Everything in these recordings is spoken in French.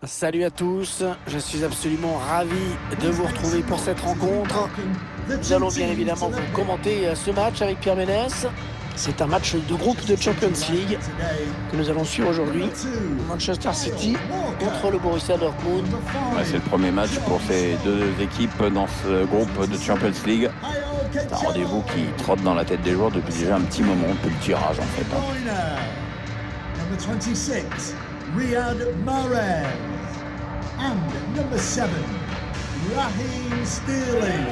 Salut à tous, je suis absolument ravi de vous retrouver pour cette rencontre. Nous allons bien évidemment vous commenter ce match avec Pierre Ménès. C'est un match de groupe de Champions League que nous allons suivre aujourd'hui. Manchester City contre le Borussia Dortmund. Ouais, c'est le premier match pour ces deux équipes dans ce groupe de Champions League. C'est un rendez-vous qui trotte dans la tête des joueurs depuis déjà un petit moment, depuis le tirage en fait. Number 26, Riyad Mahrez. And number 7, Raheem Sterling.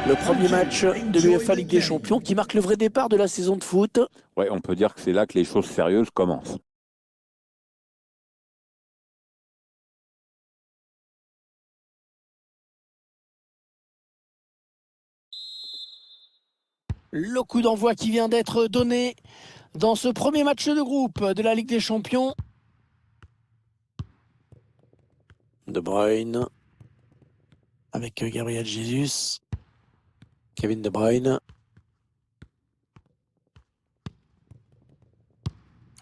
Le premier match de l'UEFA Ligue des Champions qui marque le vrai départ de la saison de foot. Ouais, on peut dire que c'est là que les choses sérieuses commencent. Le coup d'envoi qui vient d'être donné dans ce premier match de groupe de la Ligue des Champions. De Bruyne avec Gabriel Jesus, Kevin De Bruyne,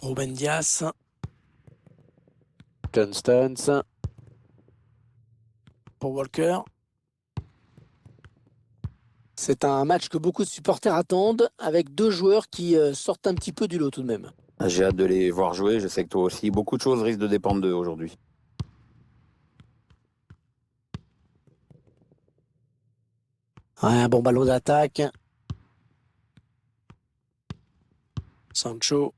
Ruben Dias, John Stones pour Walker. C'est un match que beaucoup de supporters attendent avec deux joueurs qui sortent un petit peu du lot tout de même. J'ai hâte de les voir jouer, je sais que toi aussi. Beaucoup de choses risquent de dépendre d'eux aujourd'hui. Ouais, un bon ballon d'attaque. Sancho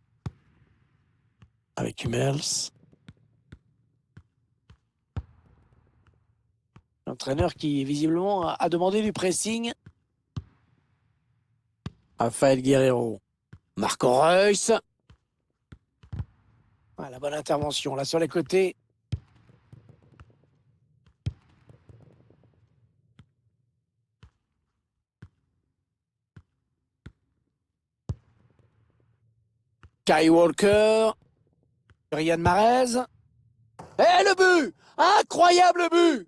avec Hummels. L'entraîneur qui visiblement a demandé du pressing. Rafael Guerreiro. Marco Reus. Ah, la bonne intervention là sur les côtés. Kai Walker. Riyad Mahrez. Et le but! Incroyable but!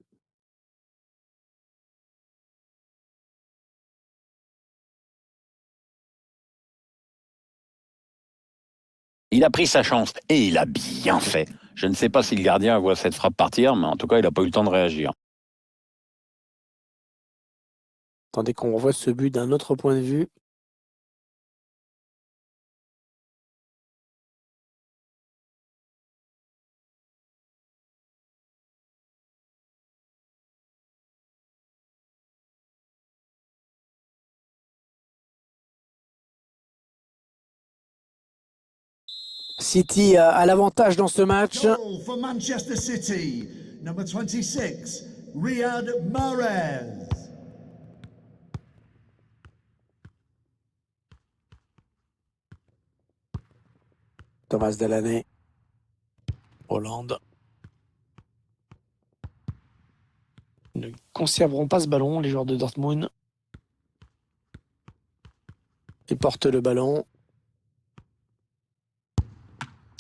Il a pris sa chance et il a bien fait. Je ne sais pas si le gardien voit cette frappe partir, mais en tout cas, il n'a pas eu le temps de réagir. Attendez qu'on revoie ce but d'un autre point de vue. City a l'avantage dans ce match. Goal for Manchester City. Number 26, Riyad Mahrez. Thomas Delaney. Hollande. Ils ne conserveront pas ce ballon, les joueurs de Dortmund. Ils portent le ballon.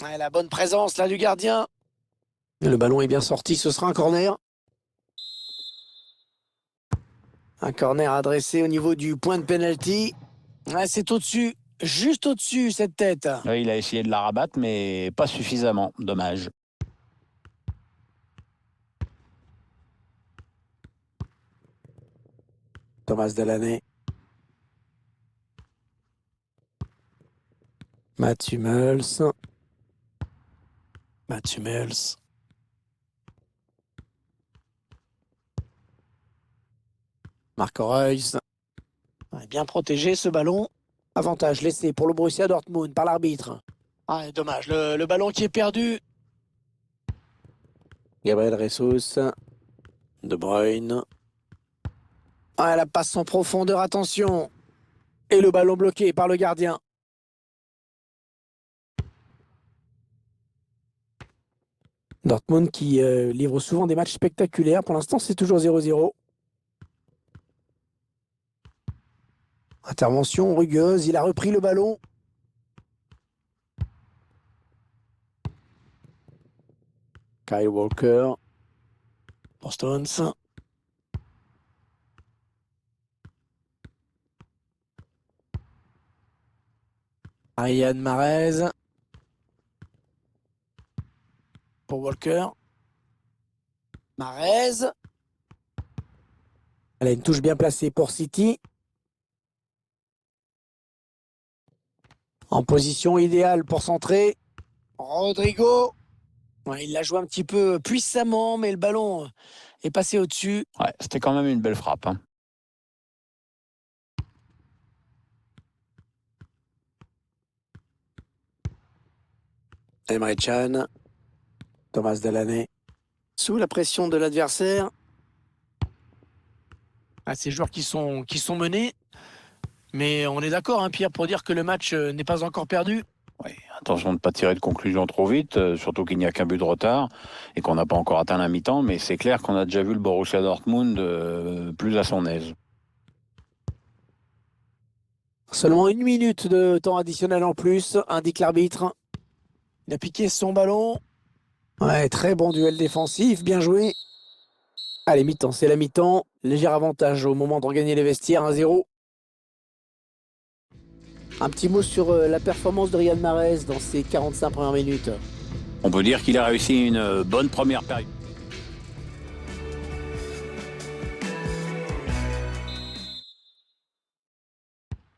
Ouais, la bonne présence là du gardien. Et le ballon est bien sorti, ce sera un corner. Un corner adressé au niveau du point de pénalty. Ouais, c'est au-dessus, juste au-dessus cette tête. Ouais, il a essayé de la rabattre, mais pas suffisamment. Dommage. Thomas Delaney. Mats Hummels. Mats Hummels. Marco Reus. Ouais, bien protégé ce ballon. Avantage laissé pour le Borussia Dortmund par l'arbitre. Ah, dommage, le ballon qui est perdu. Gabriel Jesus. De Bruyne. Ah, la passe en profondeur, attention. Et le ballon bloqué par le gardien. Dortmund qui livre souvent des matchs spectaculaires. Pour l'instant, c'est toujours 0-0. Intervention rugueuse, il a repris le ballon. Kyle Walker. Pour Stones. Riyad Mahrez. Pour Walker. Mahrez. Elle a une touche bien placée pour City. En position idéale pour centrer. Rodrigo. Ouais, il l'a joué un petit peu puissamment, mais le ballon est passé au-dessus. Ouais, c'était quand même une belle frappe, hein. Emre Can. Thomas Delaney. Sous la pression de l'adversaire. Ces joueurs qui sont menés. Mais on est d'accord, hein, Pierre, pour dire que le match n'est pas encore perdu. Oui, attention de ne pas tirer de conclusion trop vite, surtout qu'il n'y a qu'un but de retard et qu'on n'a pas encore atteint la mi-temps, mais c'est clair qu'on a déjà vu le Borussia Dortmund plus à son aise. Seulement 1 minute de temps additionnel en plus, indique l'arbitre. Il a piqué son ballon. Ouais, très bon duel défensif, bien joué. Allez, mi-temps, c'est la mi-temps. Léger avantage au moment de regagner les vestiaires, 1-0. Un petit mot sur la performance de Riyad Mahrez dans ses 45 premières minutes. On peut dire qu'il a réussi une bonne première période.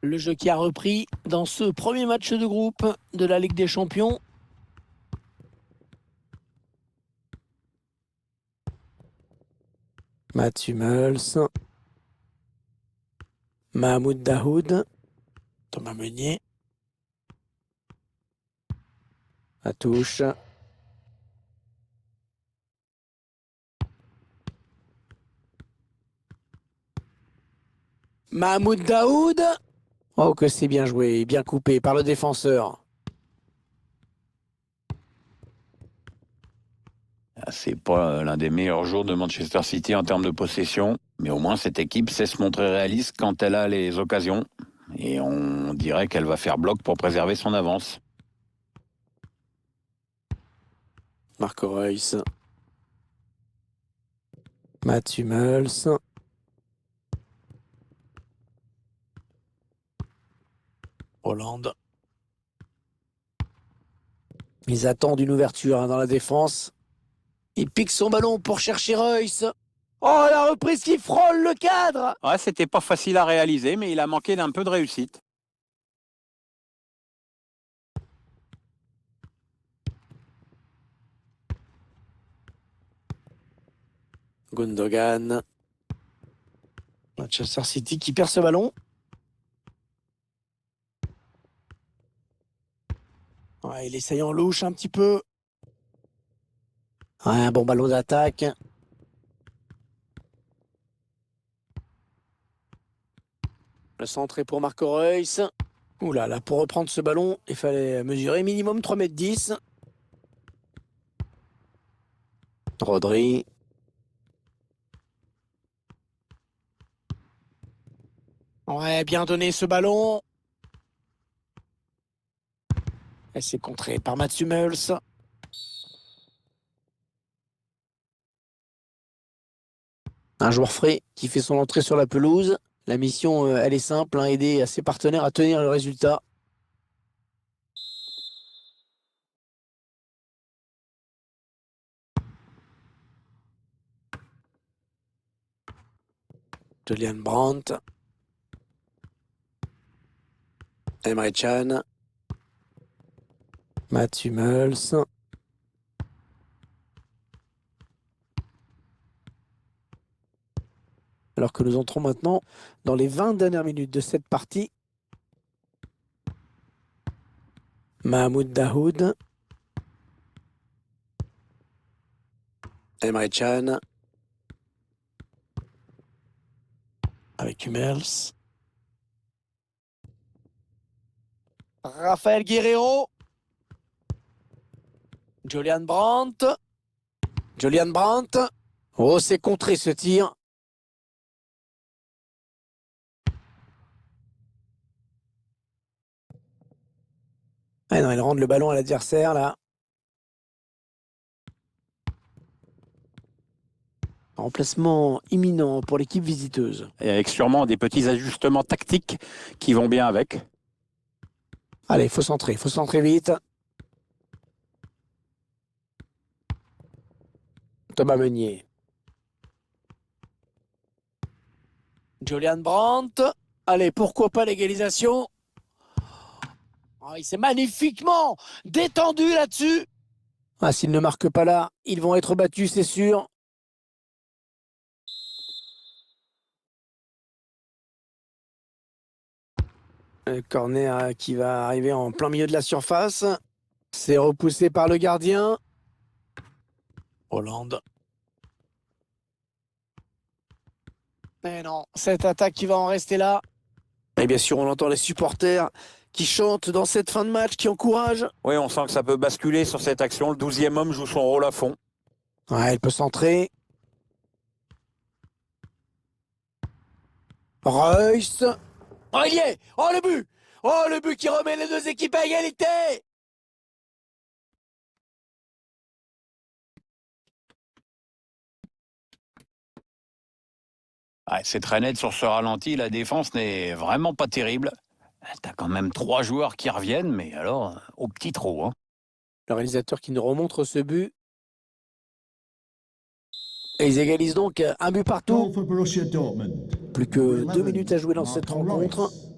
Le jeu qui a repris dans ce premier match de groupe de la Ligue des Champions. Mats Hummels. Mahmoud Dahoud. Thomas Meunier. À touche. Mahmoud Dahoud. Oh, que c'est bien joué, bien coupé par le défenseur. C'est pas l'un des meilleurs jours de Manchester City en termes de possession, mais au moins cette équipe sait se montrer réaliste quand elle a les occasions. Et on dirait qu'elle va faire bloc pour préserver son avance. Marco Reus. Mats Hummels. Hollande. Ils attendent une ouverture dans la défense. Il pique son ballon pour chercher Reus. Oh, la reprise qui frôle le cadre! Ouais, c'était pas facile à réaliser, mais il a manqué d'un peu de réussite. Gundogan. Manchester City qui perd ce ballon. Ouais, il essaye en louche un petit peu. Ouais, un bon ballon d'attaque. Le centre est pour Marco Reus. Ouh là là, pour reprendre ce ballon, il fallait mesurer minimum 3,10 m. Rodri. Ouais, bien donné ce ballon. Et c'est contré par Mats Hummels. Un joueur frais qui fait son entrée sur la pelouse. La mission, elle est simple, hein, aider ses partenaires à tenir le résultat. Julian Brandt. Emre Can. Mats Hummels. Alors que nous entrons maintenant dans les 20 dernières minutes de cette partie. Mahmoud Dahoud. Emre Can. Avec Hummels. Raphaël Guerreiro. Julian Brandt. Julian Brandt. Oh, c'est contré ce tir. Ah non, il rend le ballon à l'adversaire là. Remplacement imminent pour l'équipe visiteuse. Et avec sûrement des petits ajustements tactiques qui vont bien avec. Allez, il faut centrer vite. Thomas Meunier. Julian Brandt. Allez, pourquoi pas l'égalisation? Oh, il s'est magnifiquement détendu là-dessus. Ah, s'ils ne marquent pas là, ils vont être battus, c'est sûr. Le corner qui va arriver en plein milieu de la surface. C'est repoussé par le gardien. Hollande. Mais non, cette attaque qui va en rester là. Et bien sûr, on entend les supporters qui chantent dans cette fin de match, qui encouragent. Oui, on sent que ça peut basculer sur cette action. Le 12e homme joue son rôle à fond. Ouais, elle peut centrer. Reus. Oh, il y est. Oh, le but. Oh, le but qui remet les deux équipes à égalité. Ouais, c'est très net sur ce ralenti. La défense n'est vraiment pas terrible. T'as quand même 3 joueurs qui reviennent, mais alors, au petit trou. Hein. Le réalisateur qui nous remontre ce but. Et ils égalisent donc un but partout. Goal for Borussia Dortmund. Plus que Number 2 11, minutes à jouer dans cette Marco rencontre. Reus.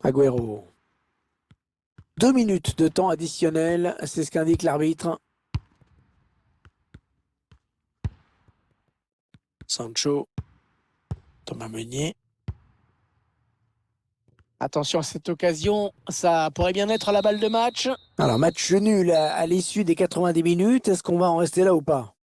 Agüero. 2 minutes de temps additionnel, c'est ce qu'indique l'arbitre. Sancho. Thomas Meunier. Attention à cette occasion, ça pourrait bien être la balle de match. Alors match nul à l'issue des 90 minutes, est-ce qu'on va en rester là ou pas?